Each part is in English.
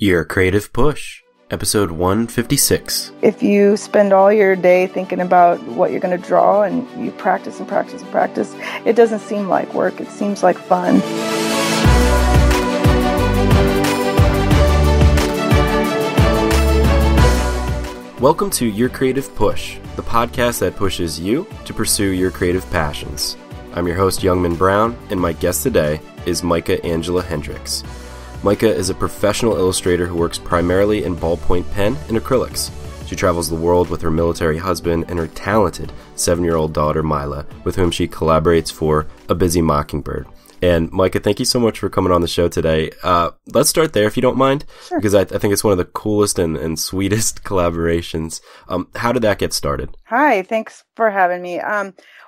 Your Creative Push, episode 156. If you spend all your day thinking about what you're going to draw and you practice and practice and practice, it doesn't seem like work, it seems like fun. Welcome to Your Creative Push, the podcast that pushes you to pursue your creative passions. I'm your host, Youngman Brown, and my guest today is Mica Angela Hendricks. Mica is a professional illustrator who works primarily in ballpoint pen and acrylics. She travels the world with her military husband and her talented 7-year-old daughter, Myla, with whom she collaborates for A Busy Mockingbird. And Mica, thank you so much for coming on the show today. Let's start there, if you don't mind, Sure. Because I think it's one of the coolest and sweetest collaborations. How did that get started? Hi, thanks for having me.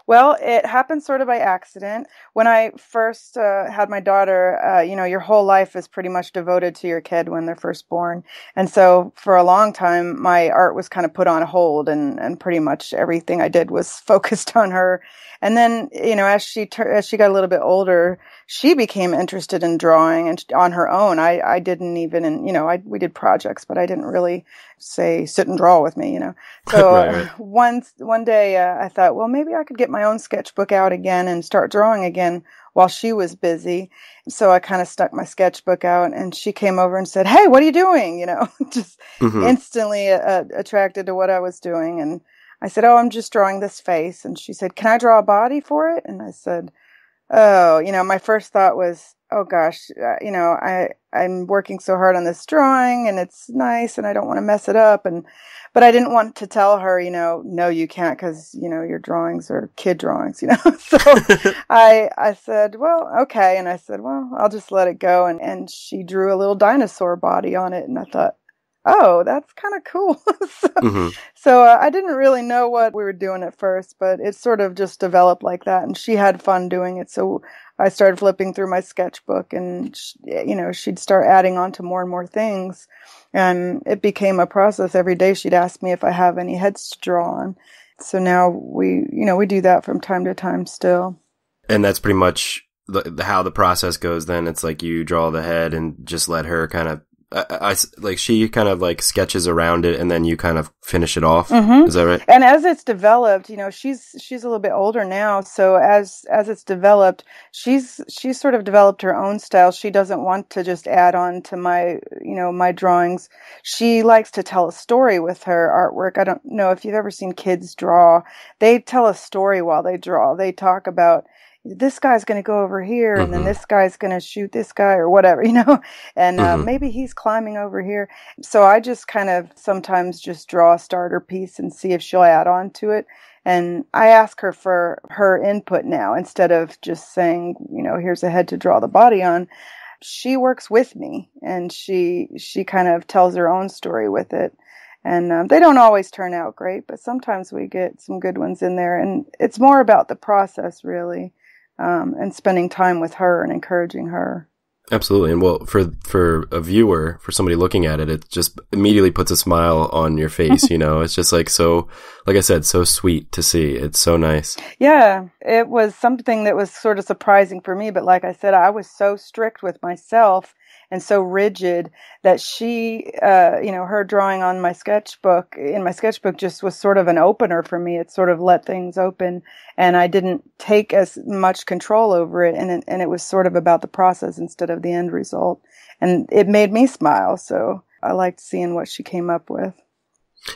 Well, it happened sort of by accident. When I first had my daughter, your whole life is pretty much devoted to your kid when they're first born. And so for a long time, my art was kind of put on hold and pretty much everything I did was focused on her. And then, as she got a little bit older, she became interested in drawing and on her own. I didn't even, we did projects, but I didn't really say, sit and draw with me, So Right. one day I thought, well, maybe I could get my own sketchbook out again and start drawing again while she was busy. So I kind of stuck my sketchbook out and she came over and said, "Hey, what are you doing?" Just instantly attracted to what I was doing. And I said, "Oh, I'm just drawing this face." And she said, "Can I draw a body for it?" And I said, "Oh, my first thought was, oh gosh, I'm working so hard on this drawing and it's nice and I don't want to mess it up." But I didn't want to tell her, no, you can't because, your drawings are kid drawings, So I said, well, okay. And I said, well, I'll just let it go. And she drew a little dinosaur body on it. And I thought, oh, that's kind of cool. So I didn't really know what we were doing at first, but it sort of just developed like that. And she had fun doing it. So I started flipping through my sketchbook and, she'd start adding on to more and more things. And it became a process. Every day she'd ask me if I have any heads to draw on. So now we do that from time to time still. And that's pretty much how the process goes then. It's like you draw the head and just let her kind of, she kind of like sketches around it and then you kind of finish it off. Is that right? And as it's developed, she's a little bit older now. So as it's developed, she's sort of developed her own style. She doesn't want to just add on to my drawings. She likes to tell a story with her artwork. I don't know if you've ever seen kids draw. They tell a story while they draw. They talk about, this guy's going to go over here and then this guy's going to shoot this guy or whatever, and maybe he's climbing over here. So I just kind of sometimes just draw a starter piece and see if she'll add on to it. And I ask her for her input now instead of just saying, here's a head to draw the body on. She works with me and she kind of tells her own story with it. And they don't always turn out great, but sometimes we get some good ones in there. And it's more about the process, really. And spending time with her and encouraging her. Absolutely. And well, for a viewer, for somebody looking at it, it just immediately puts a smile on your face, It's just like I said, so sweet to see. It's so nice. Yeah, it was something that was sort of surprising for me. But like I said, I was so strict with myself and so rigid that she, her drawing on my sketchbook, just was sort of an opener for me. It sort of let things open and I didn't take as much control over it. And it was sort of about the process instead of the end result. And it made me smile. So I liked seeing what she came up with.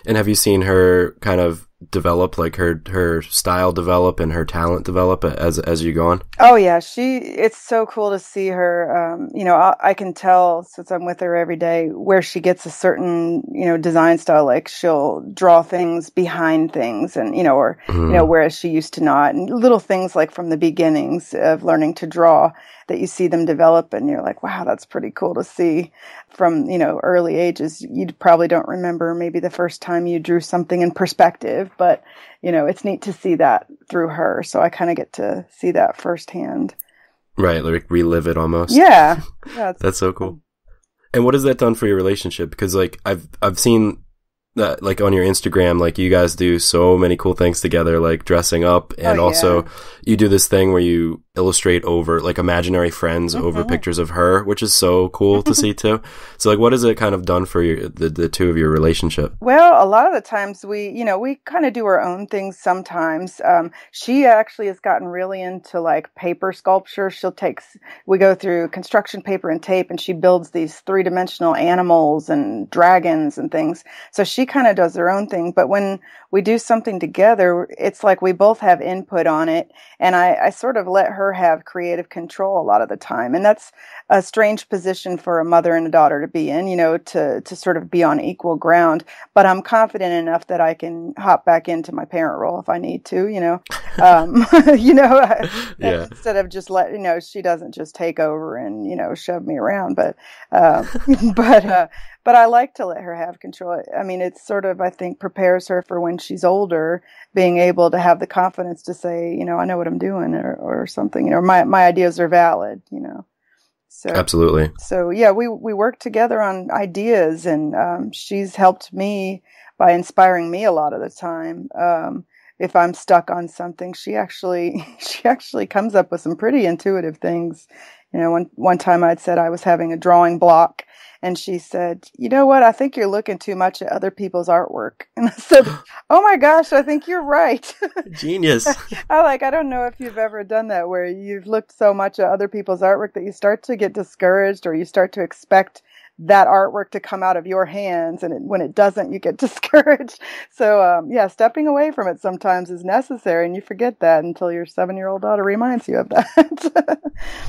And have you seen her kind of develop, like her style develop and her talent develop as you go on? Oh yeah, it's so cool to see her. I can tell since I'm with her every day where she gets a certain, design style. Like she'll draw things behind things and, whereas she used to not, and little things like from the beginnings of learning to draw that you see them develop and you're like, wow, that's pretty cool to see from, early ages. You probably don't remember maybe the first time you drew something in perspective, but, it's neat to see that through her. So I kind of get to see that firsthand. Right. Like relive it almost. Yeah. That's so cool. And what has that done for your relationship? Because like I've seen that, like on your Instagram, like you guys do so many cool things together, like dressing up, and also you do this thing where you illustrate over like imaginary friends over pictures of her, which is so cool to see too. So like, what has it kind of done for the two of your relationship? Well, a lot of the times we kind of do our own things sometimes. She actually has gotten really into like paper sculpture. We go through construction paper and tape, and she builds these 3-dimensional animals and dragons and things. So she kind of does her own thing. But when we do something together, it's like we both have input on it. And I sort of let her have creative control a lot of the time. And that's a strange position for a mother and a daughter to be in, to sort of be on equal ground. But I'm confident enough that I can hop back into my parent role if I need to, instead of just she doesn't just take over and, shove me around. But I like to let her have control. I mean, it's sort of, I think, prepares her for when she's older, being able to have the confidence to say, I know what I'm doing or something, my ideas are valid, So, absolutely. So yeah, we work together on ideas, and she's helped me by inspiring me a lot of the time. If I'm stuck on something, she actually comes up with some pretty intuitive things. One time I'd said I was having a drawing block, and she said, "You know what? I think you're looking too much at other people's artwork." And I said, "Oh my gosh, I think you're right." Genius. I don't know if you've ever done that, where you've looked so much at other people's artwork that you start to get discouraged, or you start to expect that artwork to come out of your hands, and when it doesn't, you get discouraged. So, stepping away from it sometimes is necessary, and you forget that until your 7-year-old daughter reminds you of that.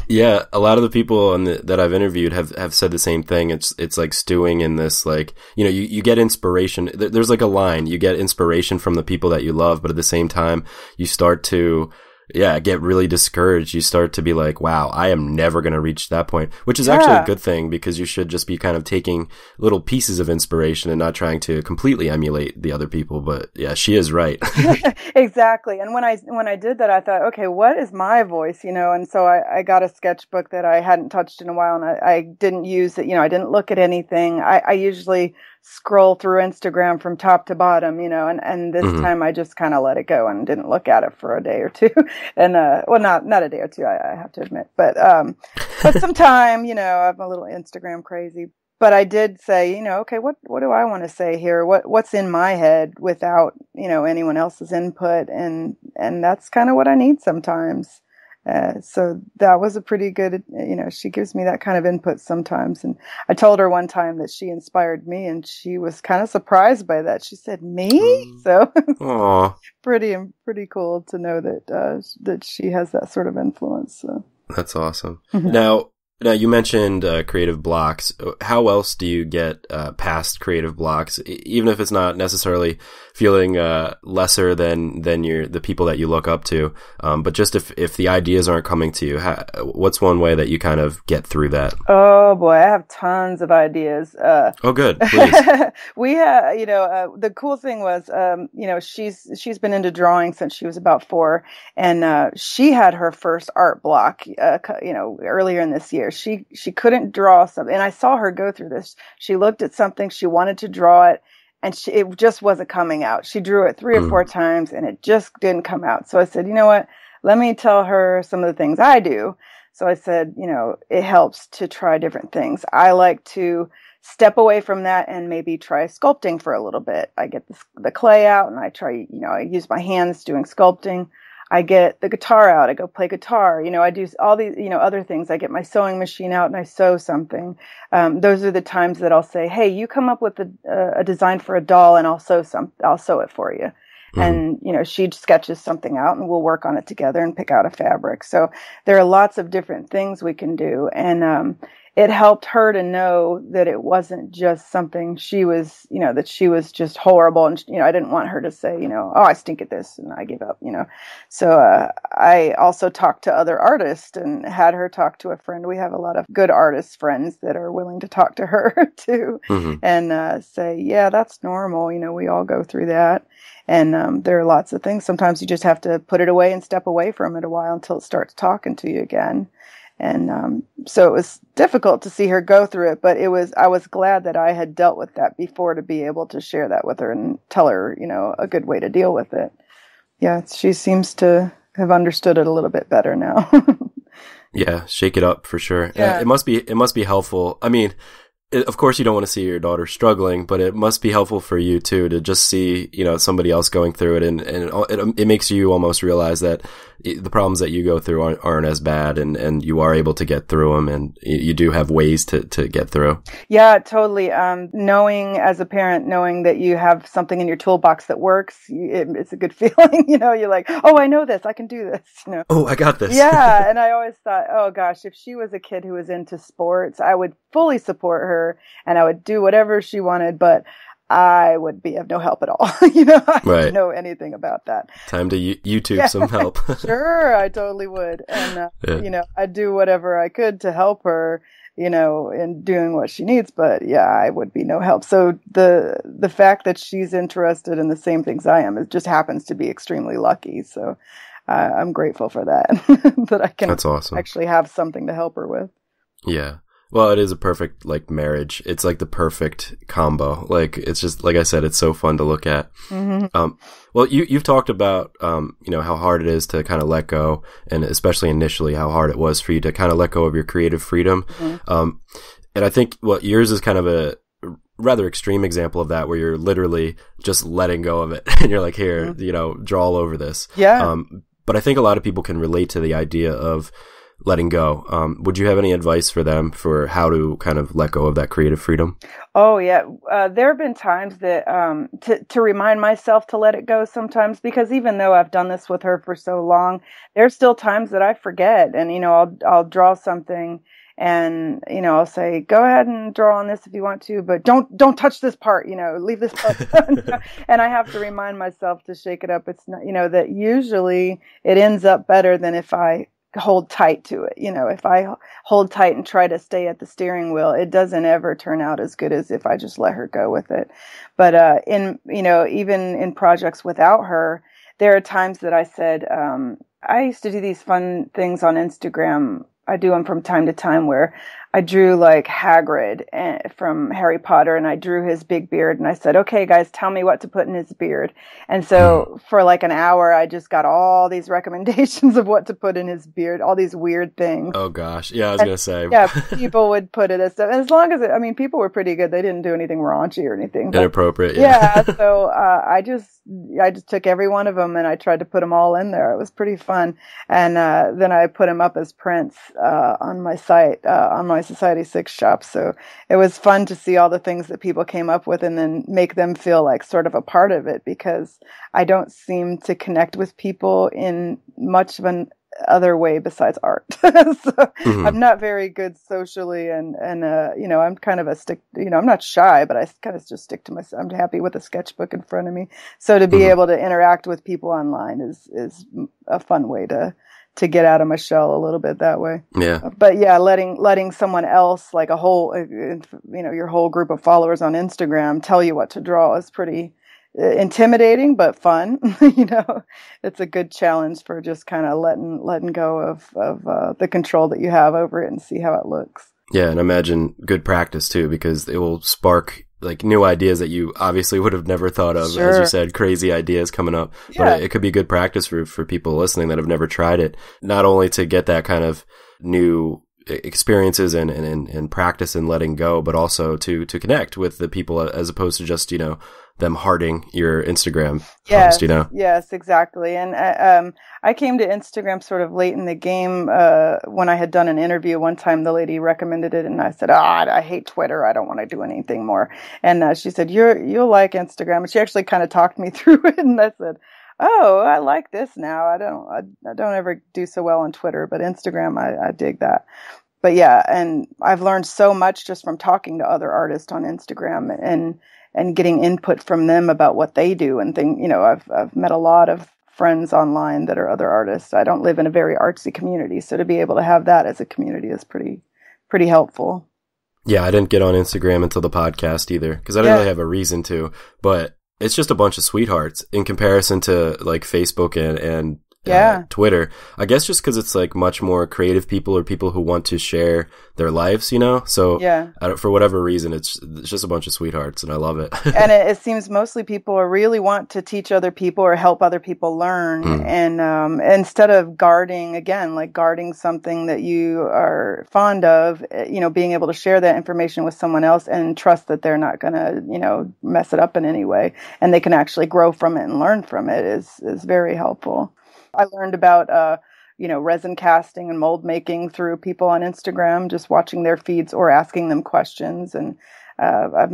Yeah, a lot of the people that I've interviewed have said the same thing. It's like stewing in this, like, you get inspiration. There's like a line, you get inspiration from the people that you love, but at the same time, you start to get really discouraged. You start to be like, wow, I am never going to reach that point, which is actually a good thing, because you should just be kind of taking little pieces of inspiration and not trying to completely emulate the other people. But yeah, she is right. Exactly. And when I did that, I thought, okay, what is my voice? And so I got a sketchbook that I hadn't touched in a while, and I didn't use it. I didn't look at anything. I usually scroll through Instagram from top to bottom, and this time I just kind of let it go and didn't look at it for a day or two. And, not a day or two, I have to admit, but some time, I'm a little Instagram crazy, but I did say, okay, what do I want to say here? What's in my head without, anyone else's input? And that's kind of what I need sometimes. So that was a pretty good, she gives me that kind of input sometimes. And I told her one time that she inspired me, and she was kind of surprised by that. She said, "Me?" So pretty cool to know that she has that sort of influence. So. That's awesome. Now you mentioned creative blocks. How else do you get past creative blocks, even if it's not necessarily feeling lesser than the people that you look up to, but just if the ideas aren't coming to you, what's one way that you kind of get through that? Oh boy, I have tons of ideas. Oh, good. Please. We have, the cool thing was, she's been into drawing since she was about 4, and she had her first art block, earlier in this year. She couldn't draw something, and I saw her go through this. She looked at something, she wanted to draw it, and it just wasn't coming out. She drew it 3 or 4 times, and it just didn't come out. So I said, you know what? Let me tell her some of the things I do. So I said, it helps to try different things. I like to step away from that and maybe try sculpting for a little bit. I get the clay out, and I try, I use my hands doing sculpting. I get the guitar out. I go play guitar. I do all these, other things. I get my sewing machine out and I sew something. Those are the times that I'll say, "Hey, you come up with a design for a doll, and I'll sew it for you." And, she sketches something out, and we'll work on it together and pick out a fabric. So there are lots of different things we can do. And, it helped her to know that it wasn't just something she was, that she was just horrible. And, I didn't want her to say, "Oh, I stink at this and I give up," So, I also talked to other artists and had her talk to a friend. We have a lot of good artist friends that are willing to talk to her too, and, say, "Yeah, that's normal. We all go through that." And, there are lots of things. Sometimes you just have to put it away and step away from it a while until it starts talking to you again. And so it was difficult to see her go through it, but I was glad that I had dealt with that before to be able to share that with her and tell her, a good way to deal with it. Yeah, she seems to have understood it a little bit better now. Yeah, shake it up for sure. Yeah. It must be helpful. I mean, of course you don't want to see your daughter struggling, but it must be helpful for you too to just see, somebody else going through it, and it makes you almost realize that the problems that you go through aren't as bad, and you are able to get through them, and you do have ways to get through. Yeah, totally. Knowing as a parent, knowing that you have something in your toolbox that works, it's a good feeling. You're like, oh, I know this, I can do this. Oh, I got this. Yeah, and I always thought, oh gosh, if she was a kid who was into sports, I would fully support her and I would do whatever she wanted, but I would be of no help at all. I didn't know anything about that. Time to YouTube some help. Sure, I totally would. And, I'd do whatever I could to help her, in doing what she needs. But yeah, I would be no help. So the fact that she's interested in the same things I am, it just happens to be extremely lucky. So I'm grateful for that, that I can That's awesome. actually have something to help her with. Yeah. Well, it is a perfect, marriage. It's like the perfect combo. It's just, like I said, it's so fun to look at. Mm-hmm. Well, you've talked about, how hard it is to kind of let go, and especially initially how hard it was for you to kind of let go of your creative freedom. Mm-hmm. And I think, yours is kind of a rather extreme example of that, where you're literally just letting go of it and you're like, here, mm-hmm. Draw all over this. Yeah. But I think a lot of people can relate to the idea of letting go. Would you have any advice for them for how to kind of let go of that creative freedom? Oh, yeah. There have been times that to remind myself to let it go sometimes, because even though I've done this with her for so long, there's still times that I forget. And, I'll draw something and, I'll say, go ahead and draw on this if you want to, but don't touch this part, leave this part. And I have to remind myself to shake it up. It's not, that usually it ends up better than if I hold tight to it. If I hold tight and try to stay at the steering wheel, it doesn't ever turn out as good as if I just let her go with it. But even in projects without her, there are times that I said, I used to do these fun things on Instagram. I do them from time to time where I drew like Hagrid from Harry Potter, and I drew his big beard, and I said, okay, guys, tell me what to put in his beard. And so for like an hour, I just got all these recommendations of what to put in his beard, all these weird things. Oh gosh. Yeah, I was going to say. Yeah, people would put it as stuff. As long as people were pretty good. They didn't do anything raunchy or anything. Inappropriate. Yeah. So I just took every one of them and I tried to put them all in there. It was pretty fun. And then I put them up as prints on my site, on my Society 6 shop. So it was fun to see all the things that people came up with and then make them feel like sort of a part of it, because I don't seem to connect with people in much of an other way besides art. So I'm not very good socially, and I'm kind of I'm not shy, but I kind of just stick to myself. I'm happy with a sketchbook in front of me. So to be able to interact with people online is a fun way to get out of my shell a little bit that way. Yeah. But yeah, letting someone else, like a whole, your whole group of followers on Instagram tell you what to draw is pretty intimidating, but fun. It's a good challenge for just kind of letting go of the control that you have over it and see how it looks. Yeah. And imagine good practice too, because it will spark like new ideas that you obviously would have never thought of. Sure. As you said, crazy ideas coming up. Yeah. But it could be good practice for people listening that have never tried it, not only to get that kind of new experiences and practice and letting go, but also to connect with the people as opposed to just, them hearting your Instagram post, Yes, exactly. And I came to Instagram sort of late in the game when I had done an interview. One time the lady recommended it, and I said, I hate Twitter. I don't want to do anything more. And she said, you'll like Instagram. And she actually kind of talked me through it, and I said, oh, I like this now. I don't ever do so well on Twitter, but Instagram, I dig that. But yeah, and I've learned so much just from talking to other artists on Instagram and getting input from them about what they do and I've met a lot of friends online that are other artists. I don't live in a very artsy community, so to be able to have that as a community is pretty helpful. Yeah, I didn't get on Instagram until the podcast either, because I didn't really have a reason to, but it's just a bunch of sweethearts in comparison to like Facebook and Twitter. I guess just because it's like much more creative people or people who want to share their lives, you know? So for whatever reason, it's just a bunch of sweethearts, and I love it. And it seems mostly people really want to teach other people or help other people learn. And instead of guarding something that you are fond of, you know, being able to share that information with someone else and trust that they're not going to, you know, mess it up in any way, and they can actually grow from it and learn from it is very helpful. I learned about, you know, resin casting and mold making through people on Instagram, just watching their feeds or asking them questions. And I've,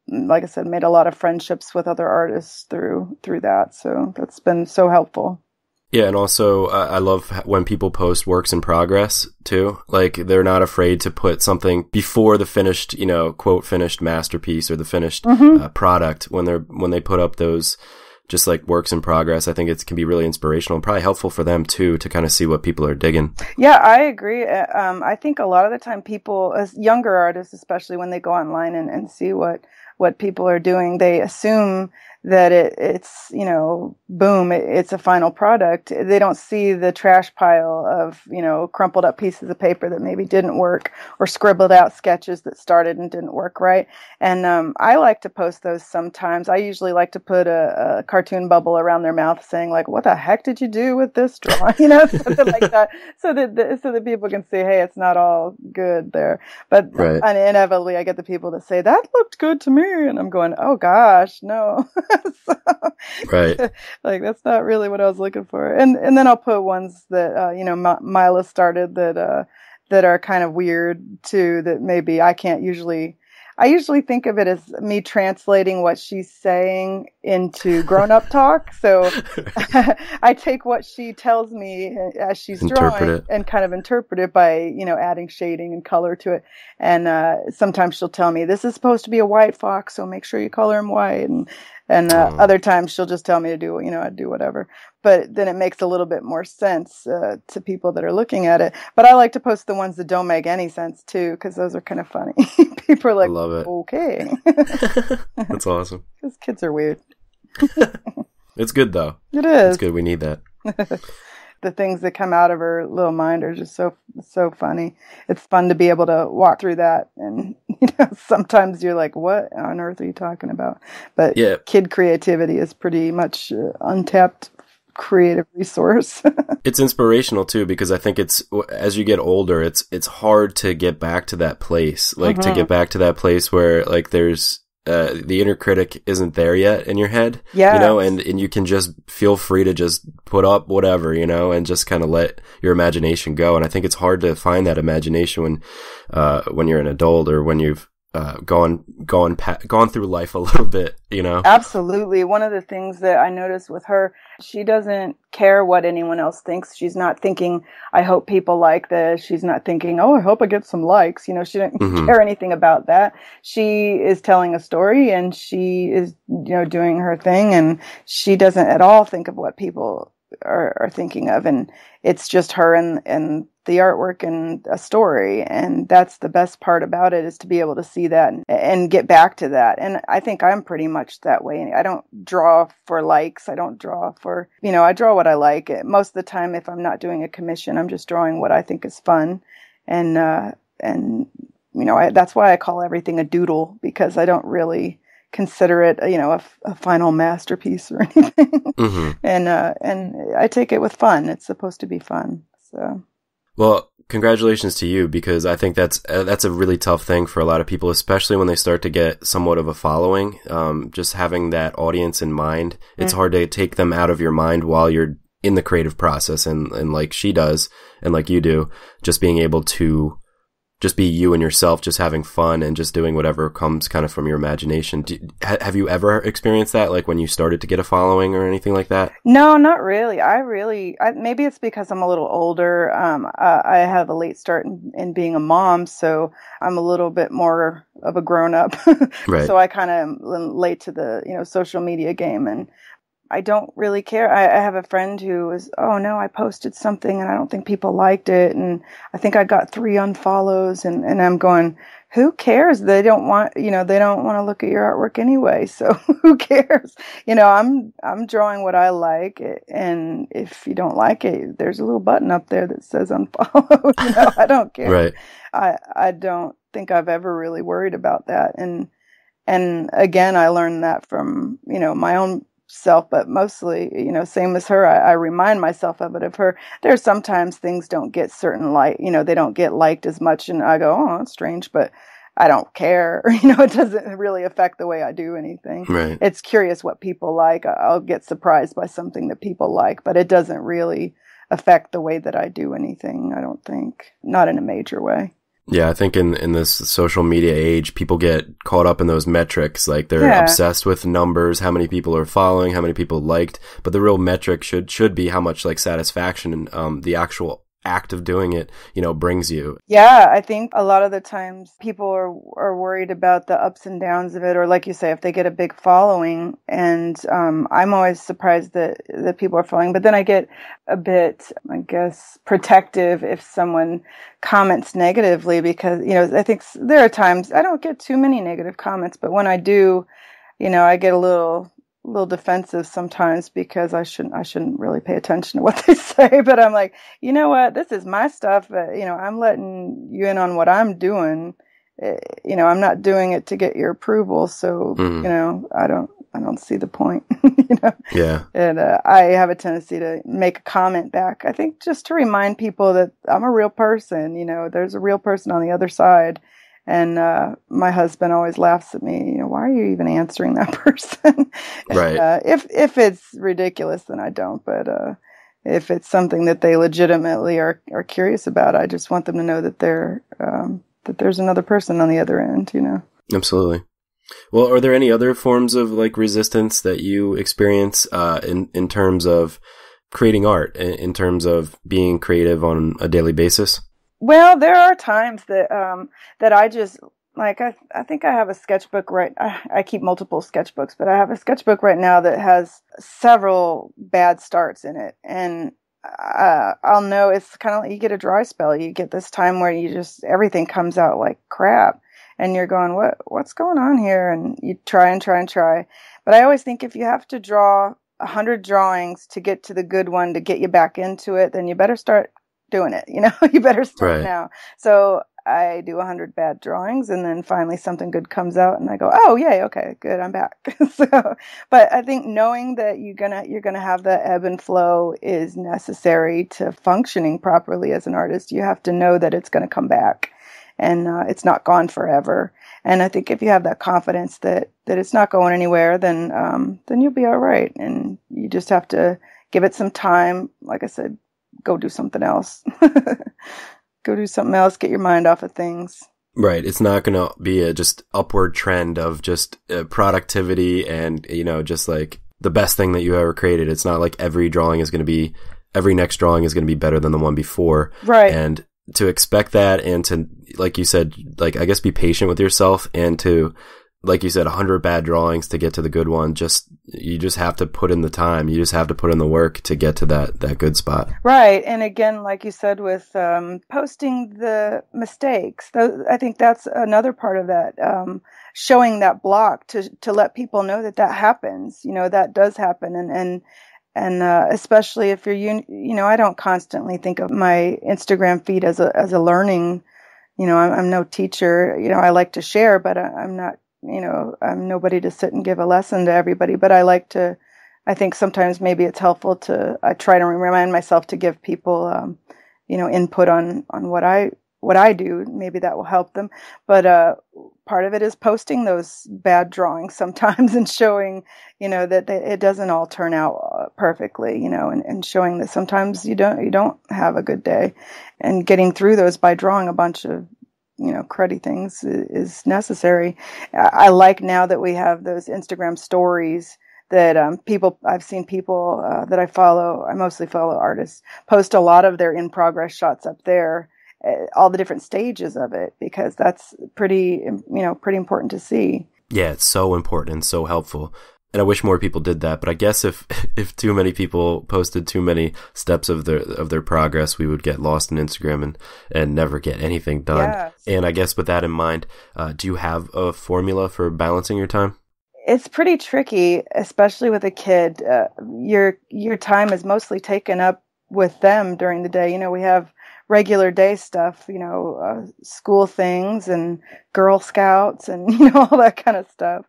like I said, made a lot of friendships with other artists through that. So that's been so helpful. Yeah, and also I love when people post works in progress too. Like they're not afraid to put something before the finished, you know, quote finished masterpiece or the finished product when they put up those just like works in progress. I think it can be really inspirational and probably helpful for them too to kind of see what people are digging. Yeah, I agree. I think a lot of the time people, as younger artists, especially when they go online and see what people are doing, they assume that it's, you know, boom, it's a final product. They don't see the trash pile of, you know, crumpled up pieces of paper that maybe didn't work, or scribbled out sketches that started and didn't work right. And I like to post those sometimes. I usually like to put a cartoon bubble around their mouth saying like, what the heck did you do with this drawing? You know, something like that, so that people can see, hey, it's not all good there. But inevitably I get the people that say, that looked good to me. And I'm going, oh gosh, no. So, like that's not really what I was looking for. And then I'll put ones that you know, Myla started that are kind of weird too, that maybe I usually think of it as me translating what she's saying into grown-up talk. So I take what she tells me as she's drawing and kind of interpret it by, you know, adding shading and color to it. And sometimes she'll tell me, this is supposed to be a white fox, so make sure you color him white. And other times she'll just tell me to do, you know, I do whatever. But then it makes a little bit more sense to people that are looking at it. But I like to post the ones that don't make any sense too, because those are kind of funny. People are like, I love it. Okay. That's awesome. Because kids are weird. It's good though. It is. It's good. We need that. The things that come out of her little mind are just so funny. It's fun to be able to walk through that, and you know, sometimes you're like, what on earth are you talking about? But kid creativity is pretty much untapped creative resource. It's inspirational too, because I think it's, as you get older, it's hard to get back to that place, like to get back to that place where like there's the inner critic isn't there yet in your head, you know, and you can just feel free to just put up whatever, you know, and just kind of let your imagination go. And I think it's hard to find that imagination when you're an adult, or when you've gone through life a little bit, you know? Absolutely. One of the things that I noticed with her, she doesn't care what anyone else thinks. She's not thinking, I hope people like this. She's not thinking, oh, I hope I get some likes. You know, she doesn't care anything about that. She is telling a story, and she is, you know, doing her thing, and she doesn't at all think of what people are thinking of. And it's just her and the artwork and a story. And that's the best part about it, is to be able to see that and get back to that. And I think I'm pretty much that way. I don't draw for likes. I don't draw for, you know, I draw what I like. Most of the time, if I'm not doing a commission, I'm just drawing what I think is fun. And you know, that's why I call everything a doodle, because I don't really consider it, you know, a final masterpiece or anything. And I take it with fun. It's supposed to be fun. So. Well, congratulations to you, because I think that's a really tough thing for a lot of people, especially when they start to get somewhat of a following. Just having that audience in mind, it's hard to take them out of your mind while you're in the creative process. And like she does, and like you do, just being able to just be you and yourself, just having fun and just doing whatever comes kind of from your imagination. Have you ever experienced that, like when you started to get a following or anything like that? No, not really. Maybe it's because I'm a little older. I have a late start in being a mom, so I'm a little bit more of a grown up. Right. So I kind of am late to the, you know, social media game, and I don't really care. I have a friend who was, oh no, I posted something and I don't think people liked it, and I think I got 3 unfollows, and I'm going, who cares? They don't want to look at your artwork anyway. So who cares? I'm drawing what I like. And if you don't like it, there's a little button up there that says unfollow. I don't care. Right. I don't think I've ever really worried about that. And again, I learned that from, my own self, but mostly, same as her, I remind myself of it. Of her, there's sometimes things don't get certain they don't get liked as much, and I go, oh, that's strange, but I don't care. It doesn't really affect the way I do anything. Right. It's curious what people like. I'll get surprised by something that people like, but it doesn't really affect the way that I do anything, I don't think. Not in a major way. Yeah, I think in this social media age, people get caught up in those metrics. Like they're obsessed with numbers, how many people are following, how many people liked. But the real metric should be how much like satisfaction and the actual act of doing it, brings you. Yeah, I think a lot of the times people are worried about the ups and downs of it, or like you say, if they get a big following. And I'm always surprised that people are following. But then I get a bit, I guess, protective if someone comments negatively, because, I think there are times I don't get too many negative comments, but when I do, I get a little defensive sometimes, because I shouldn't really pay attention to what they say. But I'm like, you know what? This is my stuff. I'm letting you in on what I'm doing. I'm not doing it to get your approval. So, I don't see the point, Yeah. And I have a tendency to make a comment back. I think just to remind people that I'm a real person, there's a real person on the other side. And my husband always laughs at me, why are you even answering that person? Right. If it's ridiculous, then I don't. But if it's something that they legitimately are curious about, I just want them to know that that there's another person on the other end, Absolutely. Well, are there any other forms of like resistance that you experience in terms of creating art, in terms of being creative on a daily basis? Well, there are times that I just, like, I think I have a sketchbook I keep multiple sketchbooks, but I have a sketchbook right now that has several bad starts in it. And I'll know, it's kind of like you get a dry spell. You get this time where everything comes out like crap. And you're going, what's going on here? And you try and try and try. But I always think if you have to draw 100 drawings to get to the good one to get you back into it, then you better start doing it. You better start now. So I do 100 bad drawings, and then finally something good comes out, and I go, oh yay, okay, good, I'm back. But I think knowing that you're gonna have that ebb and flow is necessary to functioning properly as an artist. You have to know that it's going to come back, and it's not gone forever. And I think if you have that confidence that it's not going anywhere, then you'll be all right. And you just have to give it some time. Like I said, go do something else. Go do something else. Get your mind off of things. Right. It's not going to be a just upward trend of just productivity and, just like the best thing that you ever created. It's not like every next drawing is going to be better than the one before. Right. And to expect that, and to, like you said, like, I guess be patient with yourself, and to, like you said, 100 bad drawings to get to the good one. You just have to put in the time. You just have to put in the work to get to that good spot. Right. And again, like you said, with posting the mistakes, I think that's another part of that, showing that block to let people know that happens, that does happen. And especially if you're, I don't constantly think of my Instagram feed as a learning, I'm no teacher, I like to share, but I'm not, I'm nobody to sit and give a lesson to everybody, but I think sometimes maybe it's helpful I try to remind myself to give people, input on what I do. Maybe that will help them. But, part of it is posting those bad drawings sometimes and showing, that it doesn't all turn out perfectly, and showing that sometimes you don't have a good day, and getting through those by drawing a bunch of, cruddy things is necessary. I like now that we have those Instagram stories that I've seen people that I mostly follow artists, post a lot of their in-progress shots up there, all the different stages of it, because that's pretty important to see. Yeah, it's so important and so helpful. And I wish more people did that, but I guess if too many people posted too many steps of their progress, we would get lost in Instagram and never get anything done. Yes. And I guess with that in mind, do you have a formula for balancing your time? It's pretty tricky, especially with a kid. Your time is mostly taken up with them during the day. We have regular day stuff, school things and Girl Scouts and, all that kind of stuff.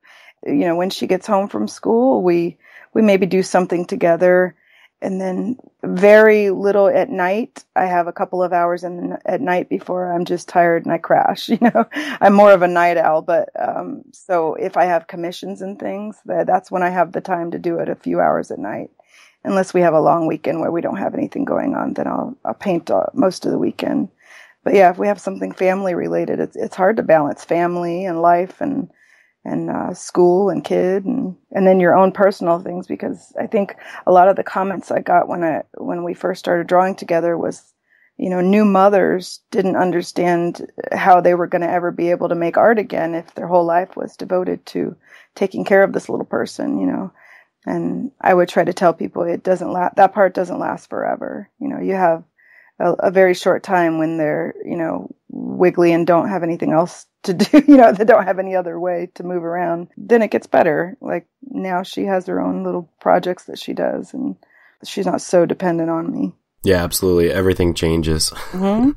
When she gets home from school, we maybe do something together, and then very little at night. I have a couple of hours at night before I'm just tired and I crash. I'm more of a night owl, but so if I have commissions and things, that's when I have the time to do it, a few hours at night. Unless we have a long weekend where we don't have anything going on, then I'll paint most of the weekend. But yeah, if we have something family related, it's hard to balance family and life and school and kid and then your own personal things, because I think a lot of the comments I got when we first started drawing together was, new mothers didn't understand how they were going to ever be able to make art again if their whole life was devoted to taking care of this little person, and I would try to tell people that part doesn't last forever. You have a very short time when they're, wiggly and don't have anything else to do, they don't have any other way to move around. Then it gets better. Like now she has her own little projects that she does and she's not so dependent on me. Yeah, absolutely. Everything changes. Mm-hmm.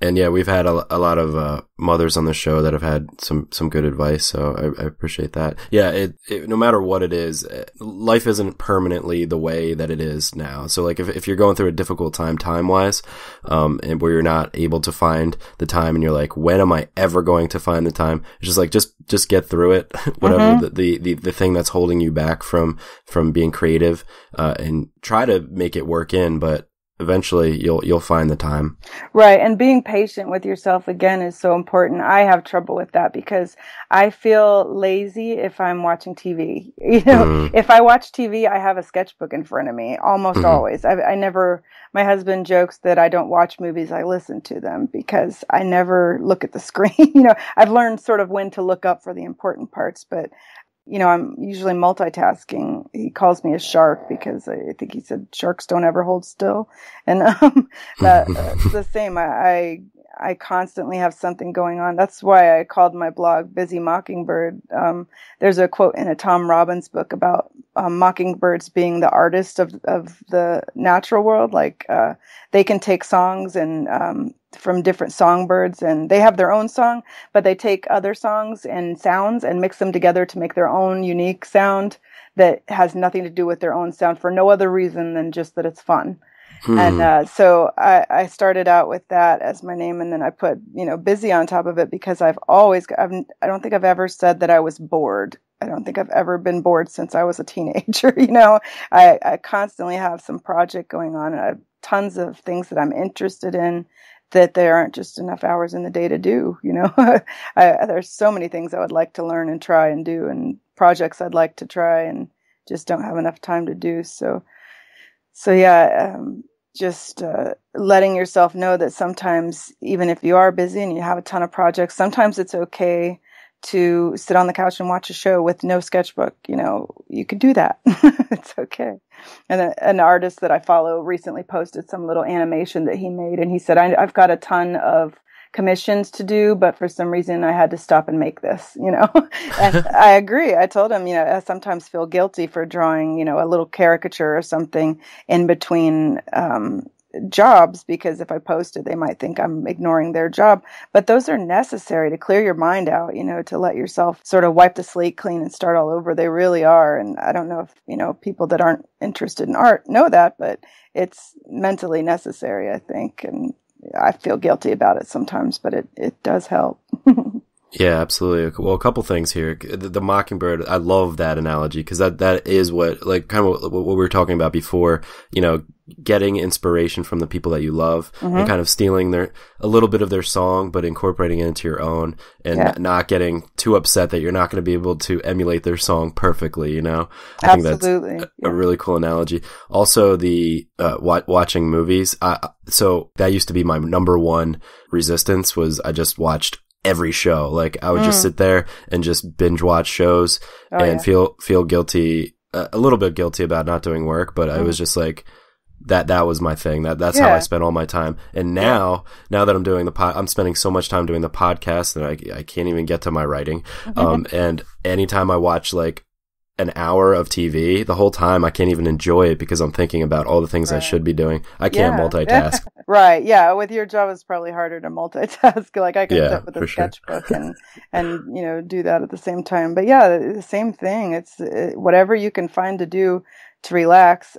And yeah, we've had a lot of mothers on the show that have had some good advice, so I appreciate that. Yeah, it no matter what it is, life isn't permanently the way that it is now. So like if you're going through a difficult time-wise, and where you're not able to find the time and you're like, when am I ever going to find the time? It's just like, just get through it, whatever the thing that's holding you back from being creative, and try to make it work in, but eventually you'll find the time. Right. And being patient with yourself again is so important. I have trouble with that because I feel lazy if I'm watching TV. If I watch TV, I have a sketchbook in front of me almost always. I never, my husband jokes that I don't watch movies, I listen to them because I never look at the screen. I've learned sort of when to look up for the important parts, but I'm usually multitasking. He calls me a shark because I think he said sharks don't ever hold still. And that's the same. I constantly have something going on. That's why I called my blog Busy Mockingbird. There's a quote in a Tom Robbins book about mockingbirds being the artist of the natural world. Like they can take songs and from different songbirds, and they have their own song, but they take other songs and sounds and mix them together to make their own unique sound that has nothing to do with their own sound for no other reason than just that it's fun. And so I started out with that as my name, and then I put busy on top of it because I don't think I've ever said that I was bored. I don't think I've ever been bored since I was a teenager. I constantly have some project going on, and I have tons of things that I'm interested in that there aren't just enough hours in the day to do. There's so many things I would like to learn and try and do, and projects I'd like to try and just don't have enough time to do. So yeah, just letting yourself know that sometimes, even if you are busy and you have a ton of projects, sometimes it's okay to sit on the couch and watch a show with no sketchbook. You could do that. It's okay. And an artist that I follow recently posted some little animation that he made, and he said, I've got a ton of commissions to do, but for some reason I had to stop and make this, And I agree. I told him, I sometimes feel guilty for drawing, a little caricature or something in between jobs, because if I post it, they might think I'm ignoring their job. But those are necessary to clear your mind out, to let yourself sort of wipe the slate clean and start all over. They really are. And I don't know if, people that aren't interested in art know that, but it's mentally necessary, I think. And I feel guilty about it sometimes, but it does help. Yeah, absolutely. Well, a couple things here. The mockingbird, I love that analogy because that is what, like, kind of what we were talking about before, getting inspiration from the people that you love and kind of stealing a little bit of their song, but incorporating it into your own, and not getting too upset that you're not going to be able to emulate their song perfectly, I think that's a really cool analogy. Also, the watching movies. So that used to be my number one resistance, was I just watched every show. Like I would just sit there and just binge watch shows feel guilty, a little bit guilty about not doing work, but I was just like, that was my thing. That's how I spent all my time. And now that I'm doing I'm spending so much time doing the podcast and I can't even get to my writing. And anytime I watch like an hour of TV, the whole time I can't even enjoy it because I'm thinking about all the things I should be doing. I can't multitask. Right. Yeah. With your job, it's probably harder to multitask. Like I can sit with a sketchbook and do that at the same time. But yeah, the same thing. It's whatever you can find to do to relax.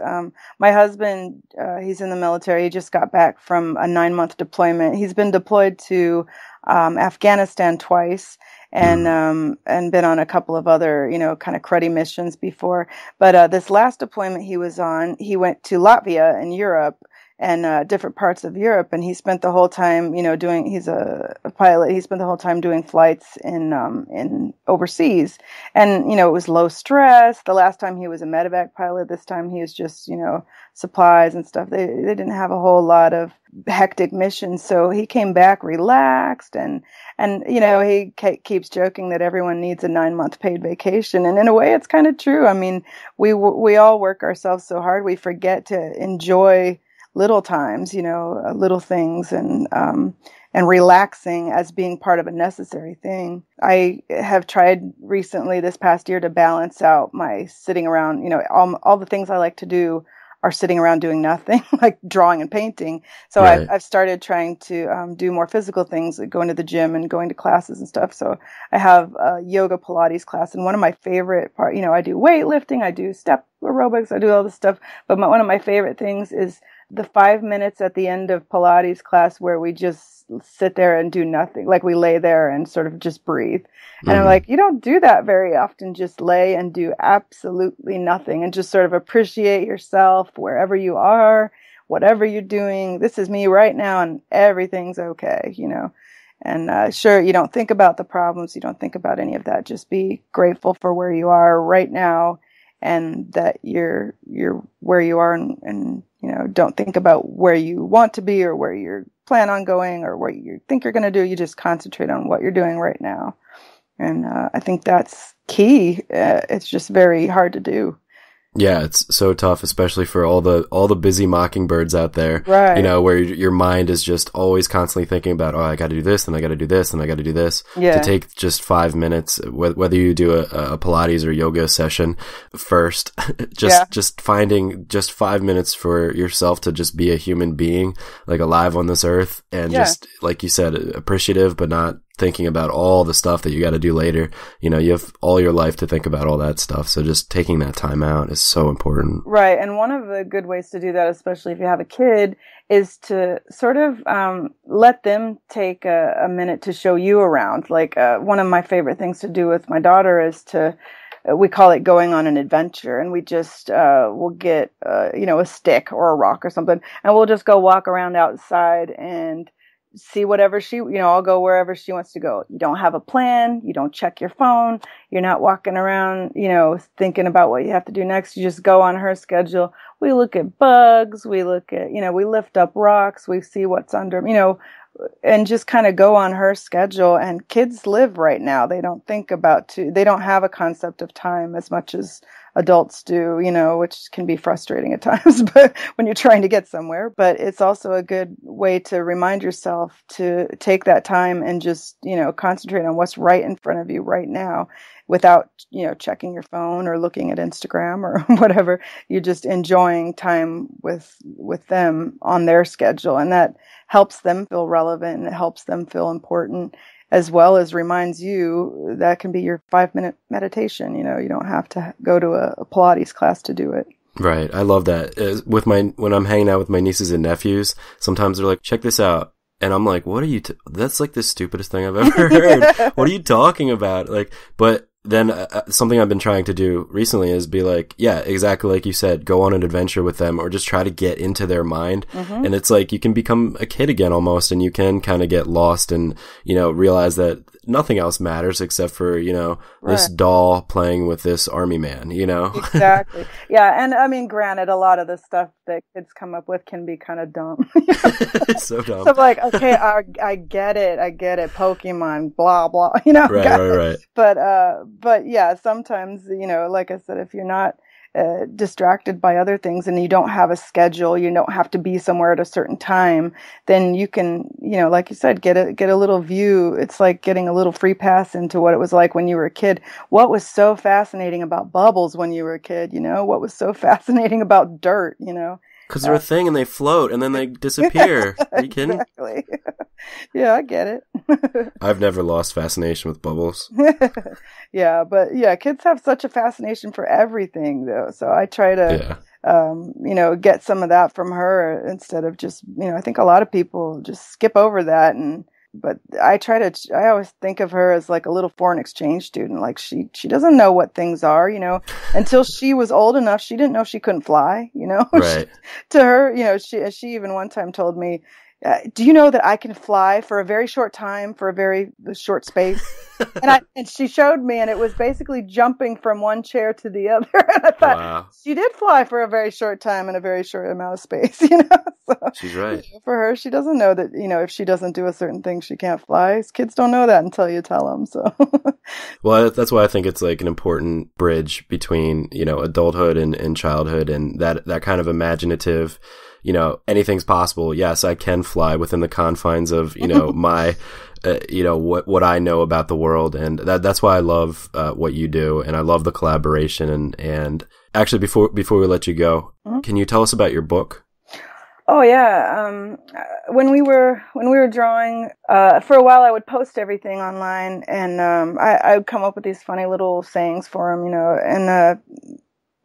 My husband, he's in the military. He just got back from a 9-month deployment. He's been deployed to Afghanistan twice and been on a couple of other, kind of cruddy missions before. But this last deployment he was on, he went to Latvia in Europe and different parts of Europe. And he spent the whole time, he's a pilot. He spent the whole time doing flights in overseas. And, it was low stress. The last time he was a medevac pilot. This time he was just, supplies and stuff. They didn't have a whole lot of hectic missions. So he came back relaxed and he keeps joking that everyone needs a 9-month paid vacation. And in a way, it's kind of true. I mean, we all work ourselves so hard. We forget to enjoy little times, little things and relaxing as being part of a necessary thing. I have tried recently this past year to balance out my sitting around, all the things I like to do are sitting around doing nothing, like drawing and painting. So I've started trying to do more physical things, like going to the gym and going to classes and stuff. So I have a yoga Pilates class, and one of my favorite part, I do weightlifting, I do step aerobics, I do all this stuff. But one of my favorite things is the 5 minutes at the end of Pilates class where we just sit there and do nothing. Like we lay there and sort of just breathe. And I'm like, you don't do that very often. Just lay and do absolutely nothing and just sort of appreciate yourself wherever you are, whatever you're doing. This is me right now and everything's okay, And sure, you don't think about the problems. You don't think about any of that. Just be grateful for where you are right now and that you're where you are and don't think about where you want to be or where you plan on going or what you think you're going to do. You just concentrate on what you're doing right now. And I think that's key. It's just very hard to do. Yeah, it's so tough, especially for all the busy mockingbirds out there, right? Where your mind is just always constantly thinking about, I got to do this, and I got to do this, and I got to do this. Yeah. To take just 5 minutes, whether you do a Pilates or yoga session first, just finding just 5 minutes for yourself to just be a human being, like alive on this earth, and just like you said, appreciative, but not thinking about all the stuff that you got to do later. You have all your life to think about all that stuff. So just taking that time out is so important. Right. And one of the good ways to do that, especially if you have a kid, is to sort of let them take a minute to show you around. Like one of my favorite things to do with my daughter is we call it going on an adventure, and we just we'll get a stick or a rock or something, and we'll just go walk around outside and see whatever I'll go wherever she wants to go. You don't have a plan. You don't check your phone. You're not walking around, thinking about what you have to do next. You just go on her schedule. We look at bugs. We look at, we lift up rocks. We see what's under, and just kind of go on her schedule. And kids live right now. They don't think they don't have a concept of time as much as adults do, which can be frustrating at times, but when you're trying to get somewhere. But it's also a good way to remind yourself to take that time and just, concentrate on what's right in front of you right now without, checking your phone or looking at Instagram or whatever. You're just enjoying time with them on their schedule. And that helps them feel relevant and it helps them feel important, as well as reminds you that can be your 5-minute meditation. You don't have to go to a Pilates class to do it. Right. I love that. When I'm hanging out with my nieces and nephews, sometimes they're like, check this out. And I'm like, what are you, that's like the stupidest thing I've ever heard. What are you talking about? But then something I've been trying to do recently is be like, yeah, exactly like you said, go on an adventure with them or just try to get into their mind. Mm-hmm. And it's like you can become a kid again almost, and you can kind of get lost and, realize that nothing else matters except for, this doll playing with this army man, Exactly. Yeah. And I mean, granted, a lot of the stuff that kids come up with can be kind of dumb. So dumb. So I'm like, okay, I get it. Pokemon, blah, blah, Right. But yeah, sometimes, like I said, if you're not distracted by other things and you don't have a schedule, you don't have to be somewhere at a certain time, then you can, like you said, get a little view. It's like getting a little free pass into what it was like when you were a kid. What was so fascinating about bubbles when you were a kid? What was so fascinating about dirt? Because they're a thing and they float and then they disappear. Are you kidding? Exactly. Yeah, I get it. I've never lost fascination with bubbles. Yeah, but yeah, kids have such a fascination for everything, though. So I try to, get some of that from her instead of just, I think a lot of people just skip over that. But I always think of her as like a little foreign exchange student. Like she doesn't know what things are, until she was old enough. She didn't know she couldn't fly, Right. To her, she even one time told me, do you know that I can fly for a very short time, for a very short space? And she showed me, and it was basically jumping from one chair to the other. And I thought, wow, she did fly for a very short time in a very short amount of space, So, she's right. For her, she doesn't know that, if she doesn't do a certain thing, she can't fly. Kids don't know that until you tell them, so. Well, that's why I think it's like an important bridge between, adulthood and childhood, and that kind of imaginative, anything's possible. Yes, I can fly within the confines of, my, what I know about the world. And that's why I love what you do. And I love the collaboration. And actually, before we let you go, can you tell us about your book? Oh yeah. When we were drawing, for a while I would post everything online, and I would come up with these funny little sayings for them, and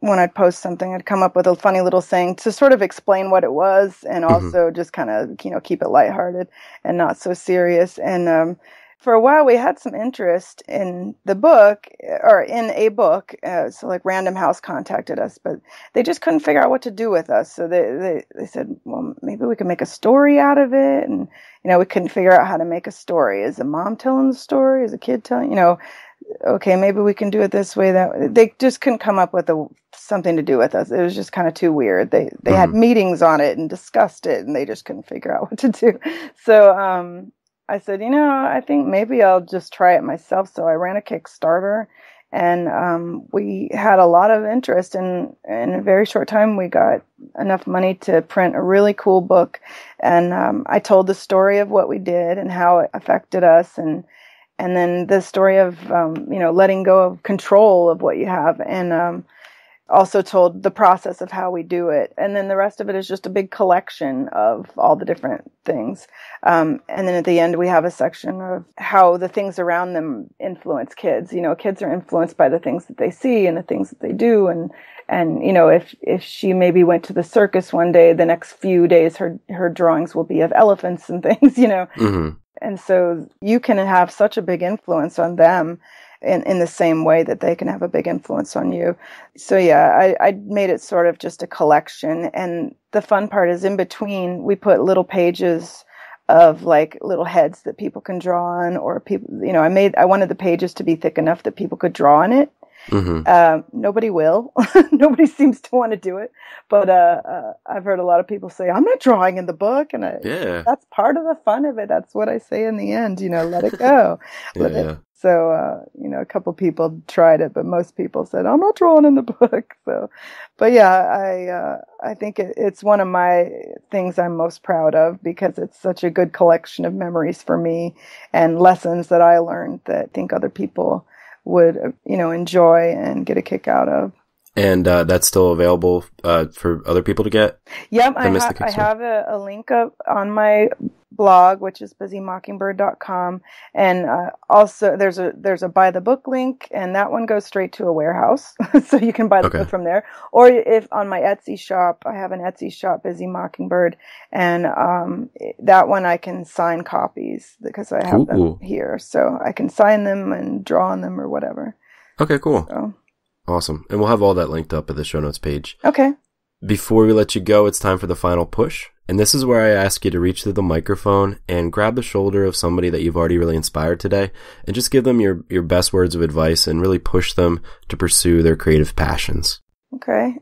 when I'd post something, I'd come up with a funny little saying to sort of explain what it was, and also just kind of, keep it lighthearted and not so serious. And for a while, we had some interest in the book, or in a book. So like Random House contacted us, but they just couldn't figure out what to do with us. So they said, well, maybe we could make a story out of it. And, we couldn't figure out how to make a story. Is a mom telling the story? Is a kid telling, okay, maybe we can do it this way. That they just couldn't come up with something to do with us. It was just kind of too weird. They had meetings on it and discussed it, and they just couldn't figure out what to do. So, I said, I think maybe I'll just try it myself. So I ran a Kickstarter, and we had a lot of interest. And in a very short time, we got enough money to print a really cool book. And I told the story of what we did and how it affected us, and then the story of letting go of control of what you have, and also told the process of how we do it. And then the rest of it is just a big collection of all the different things. And then at the end, we have a section of how the things around them influence kids. Kids are influenced by the things that they see and the things that they do. And if she maybe went to the circus one day, the next few days, her drawings will be of elephants and things, And so you can have such a big influence on them in the same way that they can have a big influence on you. So yeah, I made it sort of just a collection. And the fun part is in between, we put little pages of like little heads that people can draw on, or people, I wanted the pages to be thick enough that people could draw on it. Nobody will. Nobody seems to want to do it. But I've heard a lot of people say, I'm not drawing in the book. And that's part of the fun of it. That's what I say in the end, let it go. So, a couple people tried it, but most people said, I'm not drawing in the book. So, but yeah, I think it's one of my things I'm most proud of, because it's such a good collection of memories for me and lessons that I learned that I think other people would, enjoy and get a kick out of. And that's still available for other people to get? Yep, I have a link up on my blog, which is busymockingbird.com, and also there's a buy the book link, and that one goes straight to a warehouse, so you can buy the book from there. Or if on my Etsy shop, I have an Etsy shop, Busy Mockingbird, and that one I can sign copies because I have them here, so I can sign them and draw on them or whatever. Okay, cool. So. Awesome. And we'll have all that linked up at the show notes page. Okay. Before we let you go, it's time for the final push. And this is where I ask you to reach through the microphone and grab the shoulder of somebody that you've already really inspired today, and just give them your best words of advice and really push them to pursue their creative passions. Okay.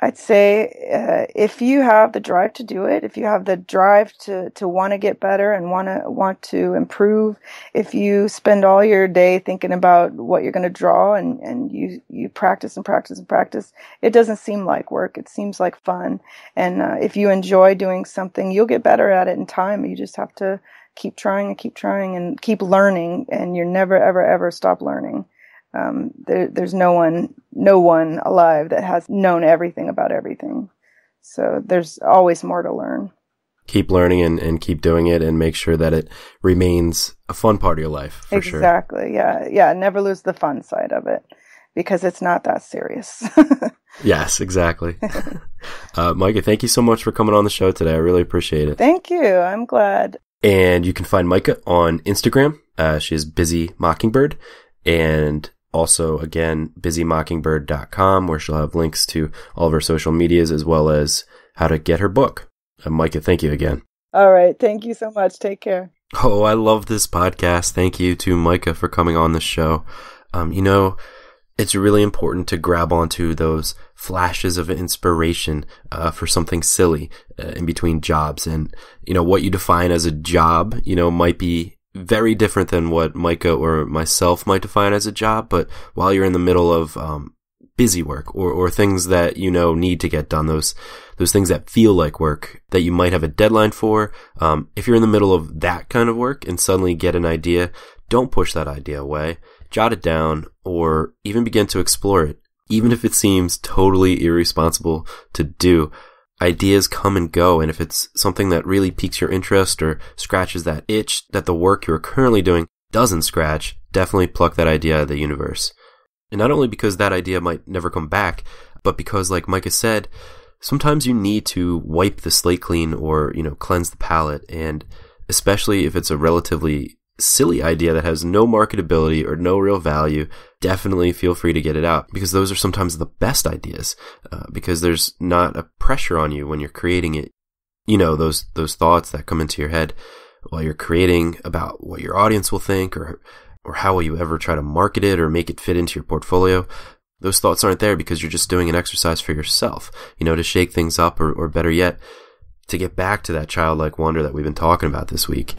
I'd say if you have the drive to do it, if you have the drive to want to get better and want to improve, if you spend all your day thinking about what you're going to draw and you practice and practice and practice, it doesn't seem like work. It seems like fun. And if you enjoy doing something, you'll get better at it in time. You just have to keep trying and keep learning, and you're never, ever, ever stop learning. There's no one alive that has known everything about everything. So there's always more to learn. Keep learning and keep doing it, and make sure that it remains a fun part of your life, for sure. Exactly. Yeah. Never lose the fun side of it, because it's not that serious. Yes, exactly. Mica, thank you so much for coming on the show today. I really appreciate it. Thank you. I'm glad. And you can find Mica on Instagram. She is Busy Mockingbird. And also, again, busymockingbird.com, where she'll have links to all of her social medias as well as how to get her book. Mica, thank you again. All right. Thank you so much. Take care. Oh, I love this podcast. Thank you to Mica for coming on the show. It's really important to grab onto those flashes of inspiration for something silly in between jobs. And, what you define as a job, might be very different than what Mica or myself might define as a job. But while you're in the middle of busy work or things that need to get done, those things that feel like work that you might have a deadline for, if you're in the middle of that kind of work and suddenly get an idea, don't push that idea away. Jot it down, or even begin to explore it. Even if it seems totally irresponsible to do, ideas come and go, and if it's something that really piques your interest or scratches that itch that the work you're currently doing doesn't scratch, definitely pluck that idea out of the universe. And not only because that idea might never come back, but because, like Mica said, sometimes you need to wipe the slate clean or, cleanse the palate, and especially if it's a relatively silly idea that has no marketability or no real value, definitely feel free to get it out, because those are sometimes the best ideas, because there's not a pressure on you when you're creating it. Those thoughts that come into your head while you're creating about what your audience will think, or how will you ever try to market it or make it fit into your portfolio. Those thoughts aren't there because you're just doing an exercise for yourself, to shake things up, or better yet, to get back to that childlike wonder that we've been talking about this week.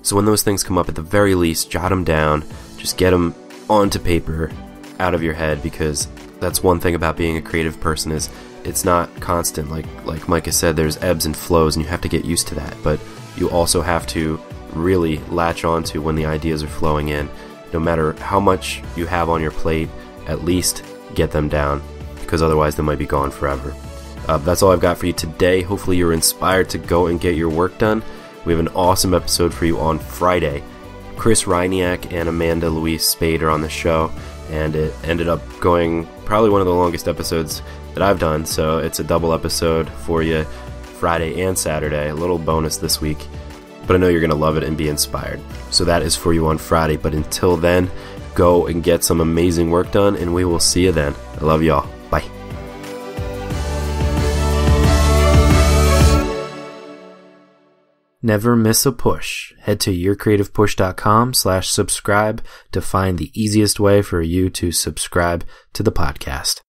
So when those things come up, at the very least, jot them down, just get them onto paper, out of your head, because that's one thing about being a creative person is it's not constant. Like Mica said, there's ebbs and flows, and you have to get used to that. But you also have to really latch on to when the ideas are flowing in. No matter how much you have on your plate, at least get them down, because otherwise they might be gone forever. That's all I've got for you today. Hopefully you're inspired to go and get your work done. We have an awesome episode for you on Friday. Chris Reiniak and Amanda Louise Spade are on the show, and it ended up going probably one of the longest episodes that I've done, so it's a double episode for you Friday and Saturday, a little bonus this week. But I know you're going to love it and be inspired. So that is for you on Friday, but until then, go and get some amazing work done, and we will see you then. I love y'all. Bye. Never miss a push. Head to yourcreativepush.com/subscribe to find the easiest way for you to subscribe to the podcast.